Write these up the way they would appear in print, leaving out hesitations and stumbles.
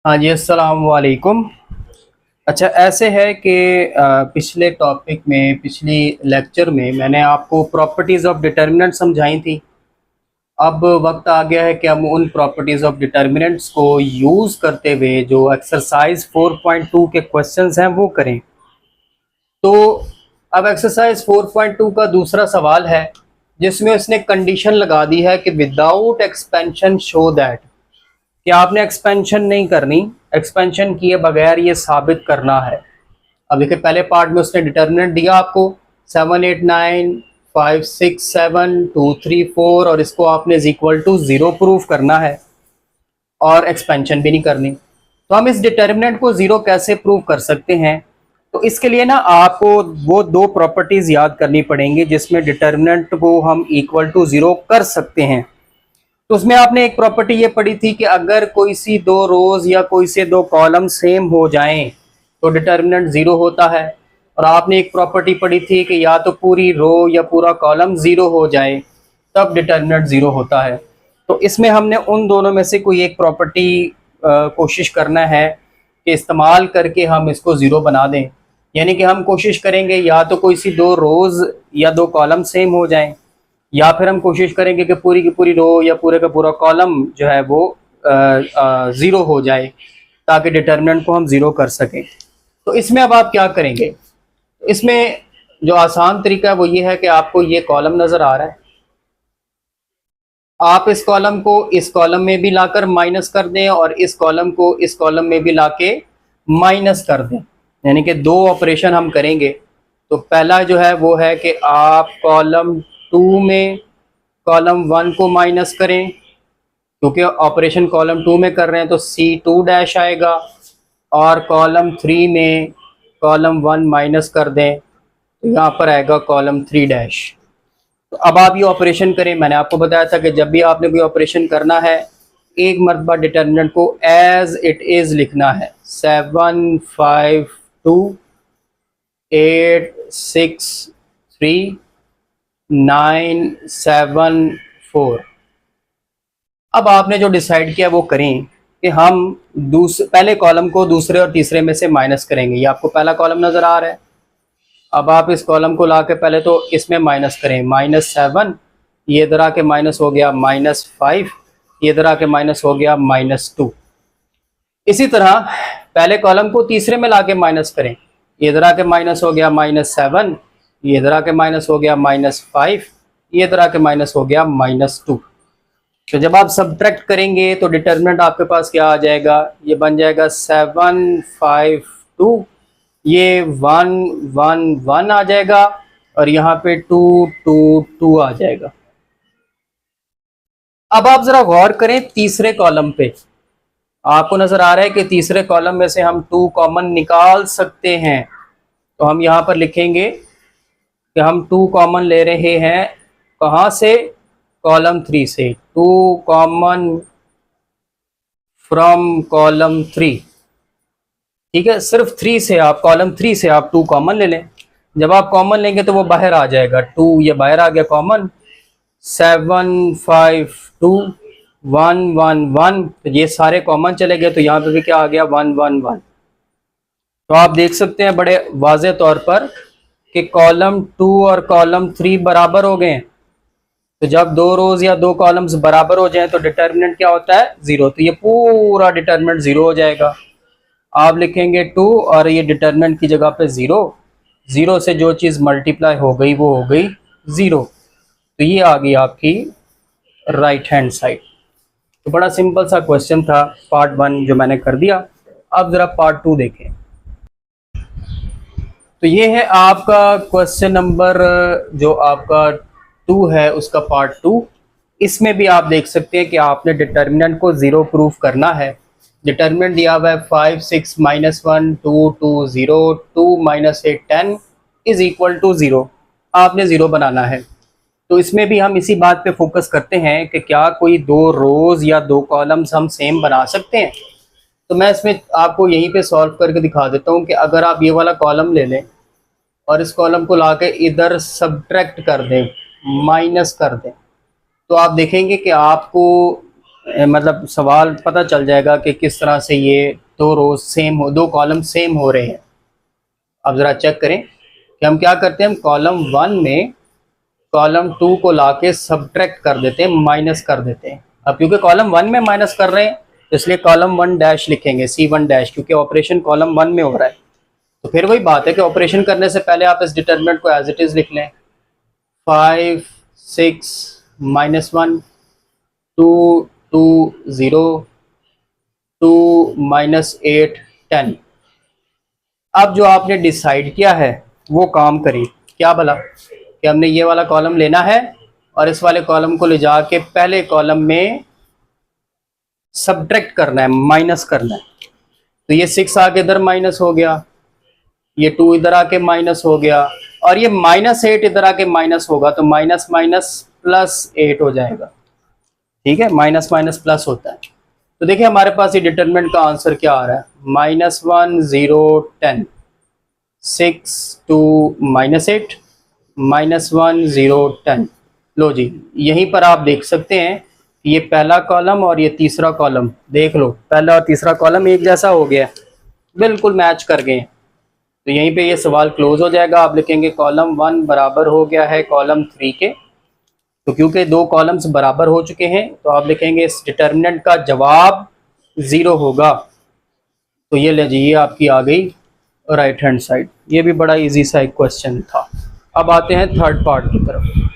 हाँ जी, अस्सलाम वालेकुम। अच्छा, ऐसे है कि पिछले टॉपिक में पिछली लेक्चर में मैंने आपको प्रॉपर्टीज़ ऑफ डिटर्मिनेंट समझाई थी। अब वक्त आ गया है कि हम उन प्रॉपर्टीज़ ऑफ डिटर्मिनेंट्स को यूज़ करते हुए जो एक्सरसाइज 4.2 के क्वेश्चंस हैं वो करें। तो अब एक्सरसाइज 4.2 का दूसरा सवाल है जिसमें उसने कंडीशन लगा दी है कि विदाउट एक्सपेंशन शो दैट, कि आपने एक्सपेंशन नहीं करनी, एक्सपेंशन किए बगैर ये साबित करना है। अब देखिए, पहले पार्ट में उसने डिटर्मिनेंट दिया आपको 7 8 9 5 6 7 2 3 4 और इसको आपने इज इक्वल टू 0 प्रूफ करना है और एक्सपेंशन भी नहीं करनी। तो हम इस डिटर्मिनेंट को 0 कैसे प्रूव कर सकते हैं? तो इसके लिए ना आपको वो दो प्रॉपर्टीज याद करनी पड़ेंगी जिसमें डिटर्मिनेंट को हम इक्वल टू 0 कर सकते हैं। तो उसमें आपने एक प्रॉपर्टी ये पढ़ी थी कि अगर कोई सी दो रोज या कोई से दो कॉलम सेम हो जाएं तो डिटर्मिनेंट 0 होता है। और आपने एक प्रॉपर्टी पढ़ी थी कि या तो पूरी रो या पूरा कॉलम 0 हो जाए तब डिटर्मिनेंट 0 होता है। तो इसमें हमने उन दोनों में से कोई एक प्रॉपर्टी कोशिश करना है कि इस्तेमाल करके हम इसको 0 बना दें। यानी कि हम कोशिश करेंगे या तो कोई सी दो रोज या दो कॉलम सेम हो जाएं, या फिर हम कोशिश करेंगे कि पूरी की पूरी रो या पूरे का पूरा कॉलम जो है वो 0 हो जाए ताकि डिटर्मिनेंट को हम 0 कर सकें। तो इसमें अब आप क्या करेंगे? इसमें जो आसान तरीका है वो ये है कि आपको ये कॉलम नज़र आ रहा है, आप इस कॉलम को इस कॉलम में भी लाकर माइनस कर दें और इस कॉलम को इस कॉलम में भी लाके माइनस कर दें। यानी कि दो ऑपरेशन हम करेंगे। तो पहला जो है वो है कि आप कॉलम 2 में कॉलम 1 को माइनस करें, क्योंकि ऑपरेशन कॉलम 2 में कर रहे हैं तो C2 डैश आएगा, और कॉलम 3 में कॉलम 1 माइनस कर दें तो यहाँ पर आएगा कॉलम 3 डैश। तो अब आप ये ऑपरेशन करें। मैंने आपको बताया था कि जब भी आपने कोई ऑपरेशन करना है एक मरतबा डिटर्मिनेंट को एज इट इज़ लिखना है। 7 5 2 8 6 3 9 7 4। अब आपने जो डिसाइड किया वो करें कि हम पहले कॉलम को दूसरे और तीसरे में से माइनस करेंगे। ये आपको पहला कॉलम नज़र आ रहा है। अब आप इस कॉलम को ला के पहले तो इसमें माइनस करें। -7, ये इधर आके माइनस हो गया -5, ये इधर आके माइनस हो गया -2। इसी तरह पहले कॉलम को तीसरे में ला के माइनस करें। ये इधर आके माइनस हो गया -7, ये इधर आके माइनस हो गया -5, ये इधर आके माइनस हो गया -2। तो जब आप सब्ट्रैक्ट करेंगे तो डिटर्मिनेंट आपके पास क्या आ जाएगा? ये बन जाएगा 7 5 2, ये 1 1 1 आ जाएगा और यहाँ पे 2 2 2 आ जाएगा। अब आप जरा गौर करें तीसरे कॉलम पे। आपको नजर आ रहा है कि तीसरे कॉलम में से हम 2 कॉमन निकाल सकते हैं। तो हम यहाँ पर लिखेंगे कि हम 2 कॉमन ले रहे हैं। कहाँ से? कॉलम 3 से। 2 कॉमन फ्रॉम कॉलम 3। ठीक है, सिर्फ 3 से आप कॉलम 3 से आप 2 कॉमन ले लें। जब आप कॉमन लेंगे तो वो बाहर आ जाएगा। 2 ये बाहर आ गया कॉमन। 7 5 2 1 1 1, तो ये सारे कॉमन चले गए तो यहाँ पे भी क्या आ गया? 1 1 1। तो आप देख सकते हैं बड़े वाजे तौर पर कि कॉलम 2 और कॉलम 3 बराबर हो गए। तो जब दो रोज या दो कॉलम्स बराबर हो जाएं तो डिटर्मिनेंट क्या होता है? 0। तो ये पूरा डिटर्मिनेंट 0 हो जाएगा। आप लिखेंगे 2 और ये डिटर्मिनेंट की जगह पे 0। 0 से जो चीज़ मल्टीप्लाई हो गई वो हो गई 0। तो ये आ गई आपकी राइट हैंड साइड। तो बड़ा सिंपल सा क्वेश्चन था पार्ट 1 जो मैंने कर दिया। अब ज़रा पार्ट 2 देखें। तो ये है आपका क्वेश्चन नंबर जो आपका 2 है उसका पार्ट 2। इसमें भी आप देख सकते हैं कि आपने डिटर्मिनेंट को 0 प्रूफ करना है। डिटर्मिनेंट दिया हुआ है 5 6 -1 2 2 0 2 -8 10 इज इक्वल टू 0। आपने 0 बनाना है। तो इसमें भी हम इसी बात पे फोकस करते हैं कि क्या कोई दो रोज या दो कॉलम्स हम सेम बना सकते हैं। तो मैं इसमें आपको यहीं पे सॉल्व करके दिखा देता हूँ कि अगर आप ये वाला कॉलम ले लें और इस कॉलम को लाके इधर सब्ट्रैक्ट कर दें, माइनस कर दें, तो आप देखेंगे कि आपको मतलब सवाल पता चल जाएगा कि किस तरह से ये दो रोज सेम हो, दो कॉलम सेम हो रहे हैं। अब ज़रा चेक करें कि हम क्या करते हैं। हम कॉलम 1 में कॉलम 2 को लाके सब्ट्रैक्ट कर देते हैं, माइनस कर देते हैं। अब क्योंकि कॉलम 1 में माइनस कर रहे हैं तो इसलिए कॉलम 1 डैश लिखेंगे, C1 डैश, क्योंकि ऑपरेशन कॉलम 1 में हो रहा है। तो फिर वही बात है कि ऑपरेशन करने से पहले आप इस डिटरमिनेंट को एज इट इज़ लिख लें। 5 6 -1 2 2 0 2 -8 10। अब जो आपने डिसाइड किया है वो काम करिए। क्या भला कि हमने ये वाला कॉलम लेना है और इस वाले कॉलम को ले जाके पहले कॉलम में सब्ट्रैक्ट करना है, माइनस करना है। तो ये 6 आके इधर माइनस हो गया, ये 2 इधर आके माइनस हो गया, और ये -8 इधर आके माइनस होगा, तो माइनस माइनस +8 हो जाएगा। ठीक है, माइनस माइनस प्लस होता है। तो देखिए हमारे पास ये डिटरमिनेंट का आंसर क्या आ रहा है, -1 0 10 6 2 -8 -1 0 10। लो जी, यहीं पर आप देख सकते हैं ये पहला कॉलम और ये तीसरा कॉलम, देख लो पहला और तीसरा कॉलम एक जैसा हो गया, बिल्कुल मैच कर गए। तो यहीं पे ये सवाल क्लोज हो जाएगा। आप लिखेंगे कॉलम 1 बराबर हो गया है कॉलम 3 के। तो क्योंकि दो कॉलम्स बराबर हो चुके हैं तो आप लिखेंगे इस डिटर्मिनेंट का जवाब 0 होगा। तो ये ले जाइए आपकी आ गई राइट हैंड साइड। ये भी बड़ा इजी सा एक क्वेश्चन था। अब आते हैं थर्ड पार्ट की तरफ।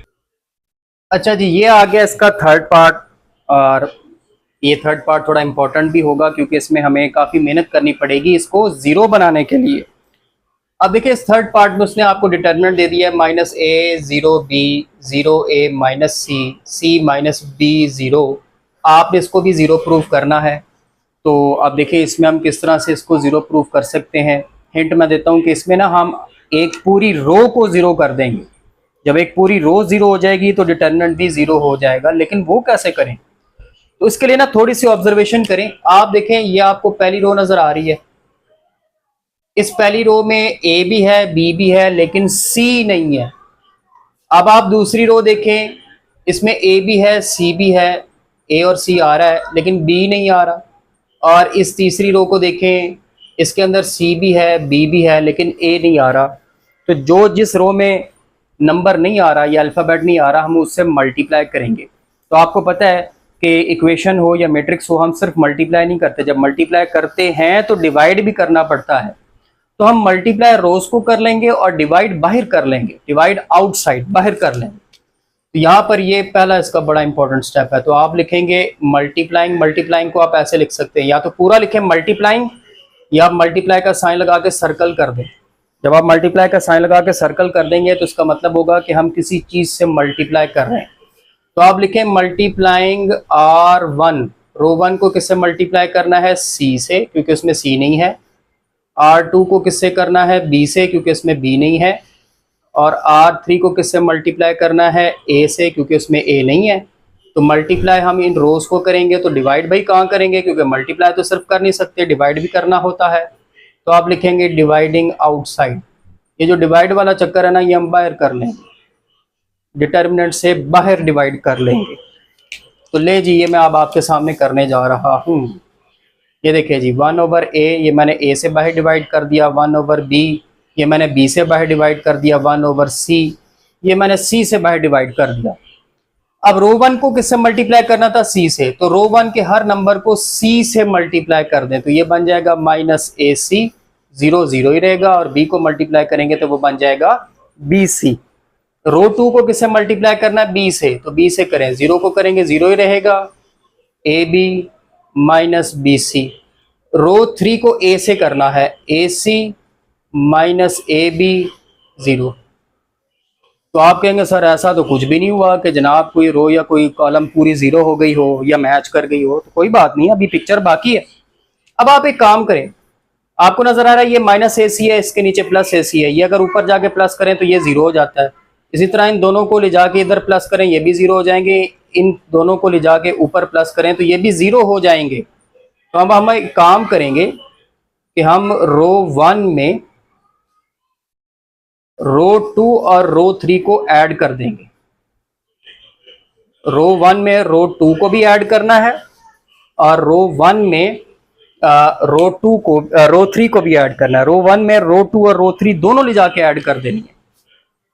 अच्छा जी, ये आ गया इसका थर्ड पार्ट, और ये थर्ड पार्ट थोड़ा इंपॉर्टेंट भी होगा क्योंकि इसमें हमें काफ़ी मेहनत करनी पड़ेगी इसको ज़ीरो बनाने के लिए। अब देखिए इस थर्ड पार्ट में उसने आपको डिटर्मिनेंट दे दिया है -a 0b 0a -c c -b 0। आपने इसको भी ज़ीरो प्रूफ करना है। तो अब देखिए इसमें हम किस तरह से इसको ज़ीरो प्रूफ कर सकते हैं। हिंट मैं देता हूँ कि इसमें ना हम एक पूरी रो को ज़ीरो कर देंगे। जब एक पूरी रो ज़ीरो हो जाएगी तो डिटर्मिनेंट भी ज़ीरो हो जाएगा। लेकिन वो कैसे करें, तो इसके लिए ना थोड़ी सी ऑब्जर्वेशन करें। आप देखें ये आपको पहली रो नज़र आ रही है, इस पहली रो में ए भी है बी भी है लेकिन सी नहीं है। अब आप दूसरी रो देखें, इसमें ए भी है सी भी है, ए और सी आ रहा है लेकिन बी नहीं आ रहा। और इस तीसरी रो को देखें, इसके अंदर सी भी है बी भी है लेकिन ए नहीं आ रहा। तो जो जिस रो में नंबर नहीं आ रहा या अल्फ़ाबेट नहीं आ रहा हम उससे मल्टीप्लाई करेंगे। तो आपको पता है कि इक्वेशन हो या मैट्रिक्स हो हम सिर्फ मल्टीप्लाई नहीं करते, जब मल्टीप्लाई करते हैं तो डिवाइड भी करना पड़ता है। तो हम मल्टीप्लाई रोज को कर लेंगे और डिवाइड बाहर कर लेंगे, डिवाइड आउटसाइड बाहर कर लेंगे। तो यहाँ पर ये पहला इसका बड़ा इंपॉर्टेंट स्टेप है। तो आप लिखेंगे मल्टीप्लाइंग, मल्टीप्लाइंग को आप ऐसे लिख सकते हैं, या तो पूरा लिखें मल्टीप्लाइंग, या आप मल्टीप्लाई का साइन लगा के सर्कल कर दें। जब आप मल्टीप्लाई का साइन लगा के सर्कल कर देंगे तो इसका मतलब होगा कि हम किसी चीज से मल्टीप्लाई कर रहे हैं। तो आप लिखें मल्टीप्लाइंग R1, रो 1 को किससे मल्टीप्लाई करना है, C से, क्योंकि उसमें C नहीं है। R2 को किससे करना है, B से, क्योंकि इसमें B नहीं है। और R3 को किससे मल्टीप्लाई करना है, A से, क्योंकि उसमें A नहीं है। तो मल्टीप्लाई हम इन रोज को करेंगे तो डिवाइड भाई कहाँ करेंगे, क्योंकि मल्टीप्लाई तो सिर्फ कर नहीं सकते, डिवाइड भी करना होता है। तो आप लिखेंगे डिवाइडिंग आउटसाइड। ये जो डिवाइड वाला चक्कर है ना ये हम बाहर कर लेंगे, डिटर्मिनेंट से बाहर डिवाइड कर लेंगे। तो ले जी ये मैं अब आपके सामने करने जा रहा हूँ। ये देखिए जी 1/a, ये मैंने a से बाहर डिवाइड कर दिया। 1/b, ये मैंने b से बाहर डिवाइड कर दिया। 1/c, ये मैंने c से बाहर डिवाइड कर दिया। अब रो 1 को किससे मल्टीप्लाई करना था, c से। तो रो 1 के हर नंबर को c से मल्टीप्लाई कर दें तो ये बन जाएगा -ac, 0 0 ही रहेगा, और b को मल्टीप्लाई करेंगे तो वो बन जाएगा bc। रो 2 को किससे मल्टीप्लाई करना है, b से, तो b से करें, 0 को करेंगे 0 ही रहेगा, ab -bc। रो 3 को a से करना है, ac -ab 0। तो आप कहेंगे सर ऐसा तो कुछ भी नहीं हुआ कि जनाब कोई रो या कोई कॉलम पूरी 0 हो गई हो या मैच कर गई हो। तो कोई बात नहीं, अभी पिक्चर बाकी है। अब आप एक काम करें, आपको नजर आ रहा है ये -ac है, इसके नीचे +ac है, ये अगर ऊपर जाके प्लस करें तो ये 0 हो जाता है। इसी तरह इन दोनों को ले जाके इधर प्लस करें, ये भी 0 हो जाएंगे। इन दोनों को ले जाके ऊपर प्लस करें तो ये भी 0 हो जाएंगे। तो अब हम एक काम करेंगे कि हम रो 1 में रो 2 और रो 3 को ऐड कर देंगे। रो 1 में रो 2 को भी ऐड करना है और रो 1 में रो 2 को रो 3 को भी ऐड करना है। रो 1 में रो 2 और रो 3 दोनों ले जाके ऐड कर देनी है।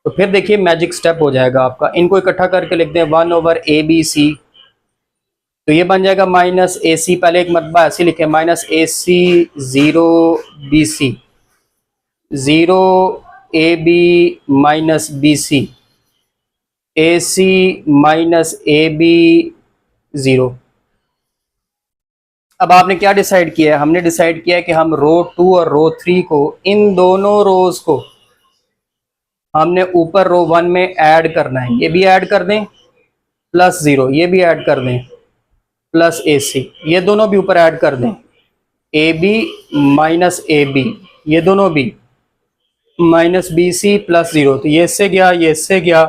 तो फिर देखिए मैजिक स्टेप हो जाएगा आपका। इनको इकट्ठा करके लिख दें 1/ABC। तो ये बन जाएगा माइनस ए सी, पहले एक मरतबा ऐसे लिखे माइनस ए सी 0BC 0AB minus BC AC minus AB 0। अब आपने क्या डिसाइड किया है? हमने डिसाइड किया है कि हम रो 2 और रो 3 को, इन दोनों रोज को हमने ऊपर रो 1 में ऐड करना है। ये भी ऐड कर दें प्लस 0, ये भी ऐड कर दें प्लस AC, ये दोनों भी ऊपर ऐड कर दें AB माइनस AB, ये दोनों भी माइनस BC प्लस 0। तो ये इससे गया, ये इससे गया,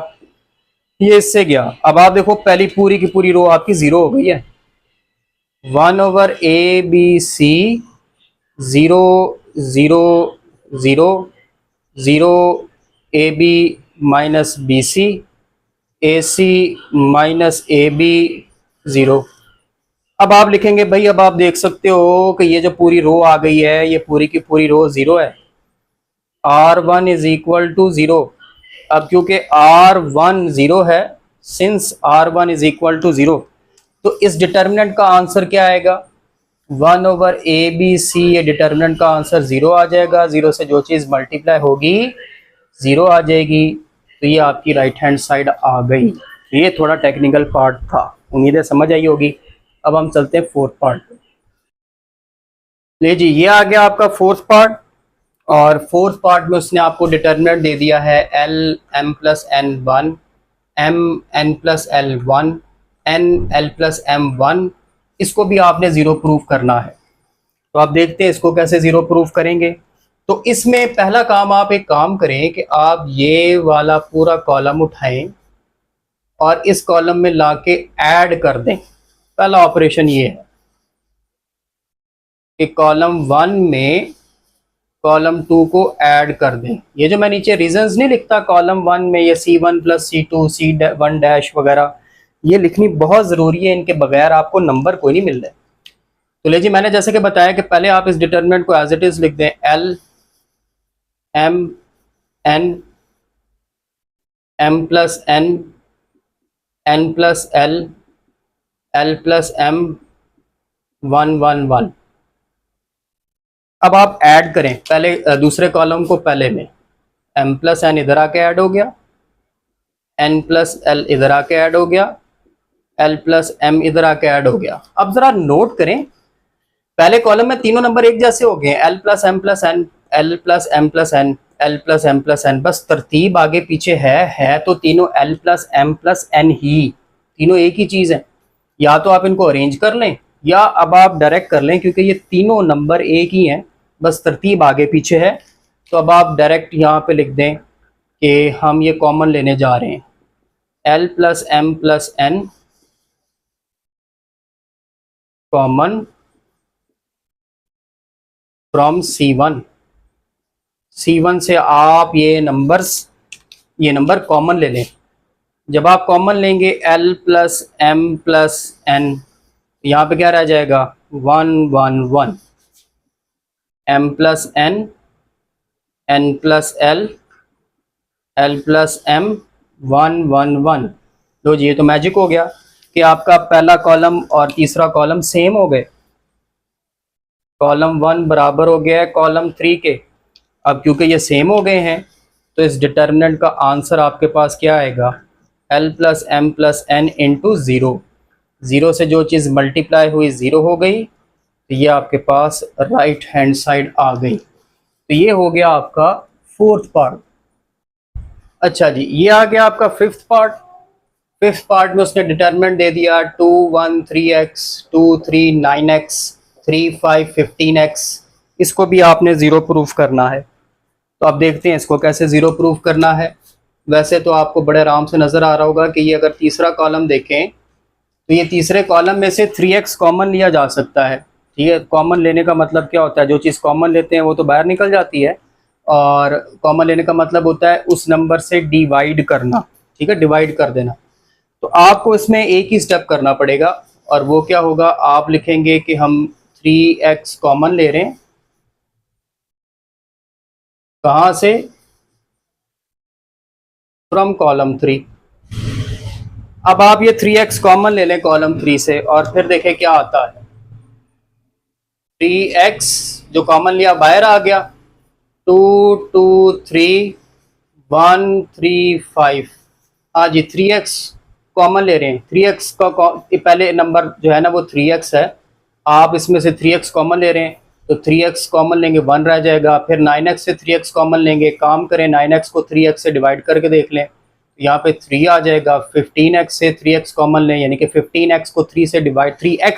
ये इससे गया। अब आप देखो पहली पूरी की पूरी रो आपकी 0 हो गई है। 1/ABC 0 0 0 0AB minus BC AC minus AB 0। अब आप लिखेंगे भाई, अब आप देख सकते हो कि ये जो पूरी रो आ गई है, ये पूरी की पूरी रो 0 है। R1 is equal to 0। अब क्योंकि R1 0 है, since R1 is equal to 0, तो इस डिटर्मिनेंट का आंसर क्या आएगा? 1/ABC। ये डिटर्मिनेंट का आंसर 0 आ जाएगा। 0 से जो चीज़ मल्टीप्लाई होगी 0 आ जाएगी। तो ये आपकी राइट हैंड साइड आ गई। ये थोड़ा टेक्निकल पार्ट था, उम्मीद है समझ आई होगी। अब हम चलते हैं फोर्थ पार्ट पे। ले जी, ये आ गया आपका फोर्थ पार्ट। और फोर्थ पार्ट में उसने आपको डिटर्मिनेंट दे दिया है L M plus N1 M N plus L1 N L plus M1। इसको भी आपने 0 प्रूफ करना है। तो आप देखते हैं इसको कैसे 0 प्रूफ करेंगे। तो इसमें पहला काम, आप एक काम करें कि आप ये वाला पूरा कॉलम उठाएं और इस कॉलम में लाके ऐड कर दें। पहला ऑपरेशन ये है कि कॉलम 1 में कॉलम 2 को ऐड कर दें। ये जो मैं नीचे रीजंस नहीं लिखता कॉलम 1 में, ये C1 plus C2 C1 dash वगैरह, ये लिखनी बहुत ज़रूरी है। इनके बगैर आपको नंबर कोई नहीं मिल रहा। तो ले जी, मैंने जैसे कि बताया कि पहले आप इस डिटर्मिनेंट को एज इट इज़ लिख दें L M N M plus N N plus L L plus M 1 1 1। अब आप ऐड करें पहले दूसरे कॉलम को पहले में। M प्लस N इधर आके ऐड हो गया, N प्लस L इधर आके ऐड हो गया, L प्लस M इधर आके ऐड हो गया। अब जरा नोट करें, पहले कॉलम में तीनों नंबर एक जैसे हो गए, L plus M plus N, L plus M plus N, L plus M plus N। बस तरतीब आगे पीछे है तो तीनों L plus M plus N ही, तीनों एक ही चीज़ है। या तो आप इनको अरेंज कर लें या अब आप डायरेक्ट कर लें, क्योंकि ये तीनों नंबर एक ही हैं, बस तरतीब आगे पीछे है। तो अब आप डायरेक्ट यहाँ पे लिख दें कि हम ये कॉमन लेने जा रहे हैं, L plus M plus N common from C1। C1 से आप ये नंबर कॉमन ले लें। जब आप कॉमन लेंगे L plus M plus N, यहाँ पे क्या रह जाएगा 1 1 1, M plus N N plus L L plus M 1 1 1। लो जी, ये तो मैजिक हो गया कि आपका पहला कॉलम और तीसरा कॉलम सेम हो गए। कॉलम 1 बराबर हो गया है कॉलम 3 के। अब क्योंकि ये सेम हो गए हैं तो इस डिटर्मिनेंट का आंसर आपके पास क्या आएगा? L plus M plus N into 0। 0 से जो चीज़ मल्टीप्लाई हुई 0 हो गई, तो ये आपके पास राइट हैंड साइड आ गई। तो ये हो गया आपका फोर्थ पार्ट। अच्छा जी, ये आ गया आपका फिफ्थ पार्ट। फिफ्थ पार्ट में उसने डिटर्मिनेंट दे दिया 2 1 3x 2 3 9x 3 5 15x। इसको भी आपने 0 प्रूफ करना है। तो आप देखते हैं इसको कैसे 0 प्रूफ करना है। वैसे तो आपको बड़े आराम से नज़र आ रहा होगा कि ये अगर तीसरा कॉलम देखें तो ये तीसरे कॉलम में से 3x कॉमन लिया जा सकता है। ठीक है, कॉमन लेने का मतलब क्या होता है? जो चीज़ कॉमन लेते हैं वो तो बाहर निकल जाती है, और कॉमन लेने का मतलब होता है उस नंबर से डिवाइड करना। ठीक है, डिवाइड कर देना। तो आपको इसमें एक ही स्टेप करना पड़ेगा और वो क्या होगा, आप लिखेंगे कि हम 3x कॉमन ले रहे हैं, कहाँ से, फ्रॉम कॉलम 3। अब आप ये 3x कॉमन ले लें कॉलम 3 से और फिर देखें क्या आता है। 3x जो कॉमन लिया बाहर आ गया, 2 2 3 1 3 5। हाँ जी, 3x कॉमन ले रहे हैं। 3x का पहले नंबर जो है ना वो 3x है, आप इसमें से 3x कॉमन ले रहे हैं तो 3x कॉमन लेंगे 1 रह जाएगा। फिर 9x से 3x कॉमन लेंगे, काम करें 9x को 3x से डिवाइड करके देख लें, यहाँ पे 3 आ जाएगा। 15x से 3x कॉमन लें, यानी कि 15x को 3x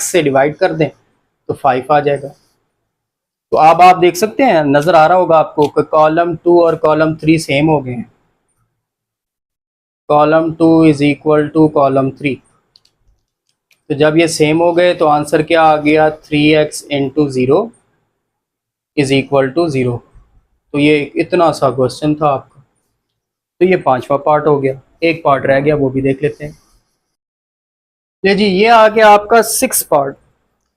से डिवाइड कर दें तो 5 आ जाएगा। तो अब आप देख सकते हैं, नजर आ रहा होगा आपको कि कॉलम 2 और कॉलम 3 सेम हो गए हैं। Column 2 is equal to column 3। तो जब ये सेम हो गए तो आंसर क्या आ गया, 3x into 0 is equal to 0। तो ये इतना सा क्वेश्चन था आपका। तो ये 5वां पार्ट हो गया, एक पार्ट रह गया, वो भी देख लेते हैं। ले जी, ये आ गया आपका 6 पार्ट।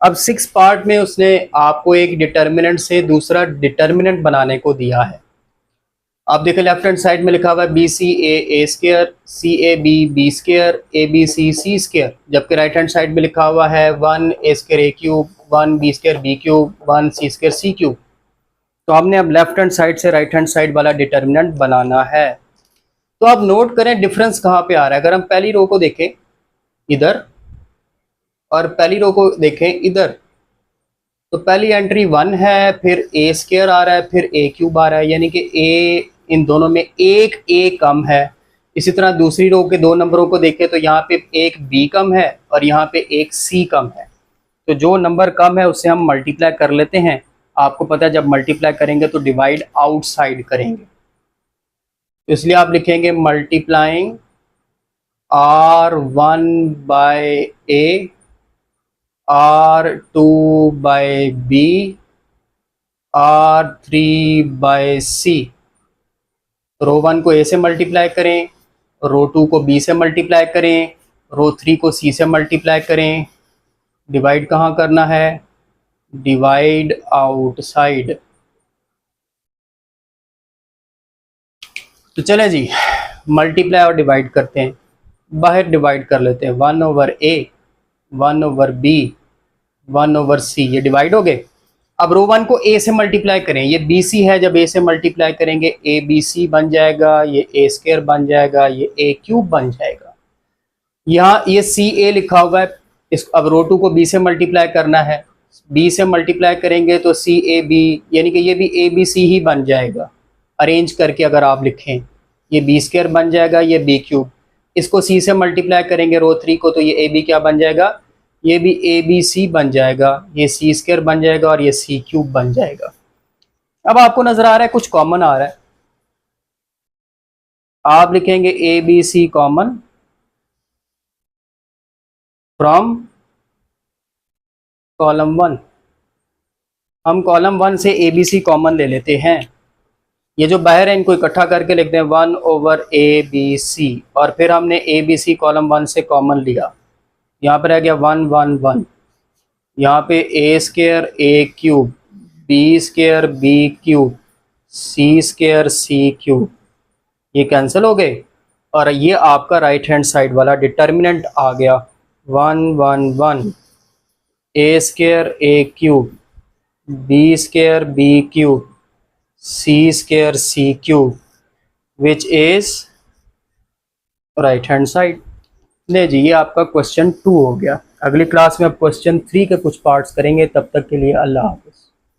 अब 6 पार्ट में उसने आपको एक डिटर्मिनेंट से दूसरा डिटर्मिनेंट बनाने को दिया है। आप देखें लेफ्ट हैंड साइड में लिखा हुआ है B C A square, C A B B square, A B C C square, जबकि राइट हैंड साइड में लिखा हुआ है 1 A square A cube, 1 B square B cube, 1 C square C cube. तो हमने अब लेफ्ट हैंड साइड से right hand side वाला डिटर्मिनेंट बनाना है। तो आप नोट करें डिफरेंस कहाँ पे आ रहा है। अगर हम पहली रो को देखें इधर और पहली रो को देखें इधर, तो पहली एंट्री 1 है, फिर ए स्क्वायर आ रहा है, फिर ए क्यूब आ रहा है, यानी कि ए इन दोनों में एक ए कम है। इसी तरह दूसरी रो के 2 नंबरों को देखें तो यहाँ पे एक बी कम है और यहाँ पे एक सी कम है। तो जो नंबर कम है उससे हम मल्टीप्लाई कर लेते हैं। आपको पता है जब मल्टीप्लाई करेंगे तो डिवाइड आउटसाइड करेंगे, तो इसलिए आप लिखेंगे multiplying R1 by A, R2 by B, R3 by C. Row 1 को ए से मल्टीप्लाई करें, रो 2 को बी से मल्टीप्लाई करें, रो 3 को सी से मल्टीप्लाई करें। डिवाइड कहाँ करना है, डिवाइड आउटसाइड। तो चलें जी, मल्टीप्लाई और डिवाइड करते हैं। बाहर डिवाइड कर लेते हैं, 1 ओवर ए, 1 ओवर बी, 1 ओवर सी, ये डिवाइड हो गए। अब रो 1 को ए से मल्टीप्लाई करें, ये बी सी है, जब ए से मल्टीप्लाई करेंगे ए बी सी बन जाएगा, ये ए स्क्वायर बन जाएगा, ये ए क्यूब बन जाएगा। यहाँ ये सी ए लिखा हुआ है, इस अब रो 2 को बी से मल्टीप्लाई करना है, बी से मल्टीप्लाई करेंगे तो सी ए बी, यानी कि ये भी ए बी सी ही बन जाएगा। अरेंज करके अगर आप लिखें, ये बी स्क्वायर बन जाएगा, ये बी क्यूब। इसको सी से मल्टीप्लाई करेंगे रो 3 को, तो ये ए बी क्या बन जाएगा, ये भी ए बी सी बन जाएगा, ये सी स्क्वायर बन जाएगा और ये सी क्यूब बन जाएगा। अब आपको नजर आ रहा है कुछ कॉमन आ रहा है, आप लिखेंगे A B C common from column 1। हम कॉलम 1 से ए बी सी कॉमन ले लेते हैं। ये जो बाहर है इनको इकट्ठा करके लिखते हैं 1 ओवर ए बी सी, और फिर हमने ए बी सी कॉलम 1 से कॉमन लिया, यहाँ पर रह गया 1 1 1। यहाँ पे A square A cube, B square B cube, C square C cube, ये कैंसिल हो गए और ये आपका राइट हैंड साइड वाला डिटर्मिनेंट आ गया 1 1 1। A square A cube, B square B cube, C square C cube, which is right hand side. ले जी, ये आपका क्वेश्चन 2 हो गया। अगली क्लास में अब क्वेश्चन 3 के कुछ पार्ट्स करेंगे। तब तक के लिए अल्लाह हाफ़िज़।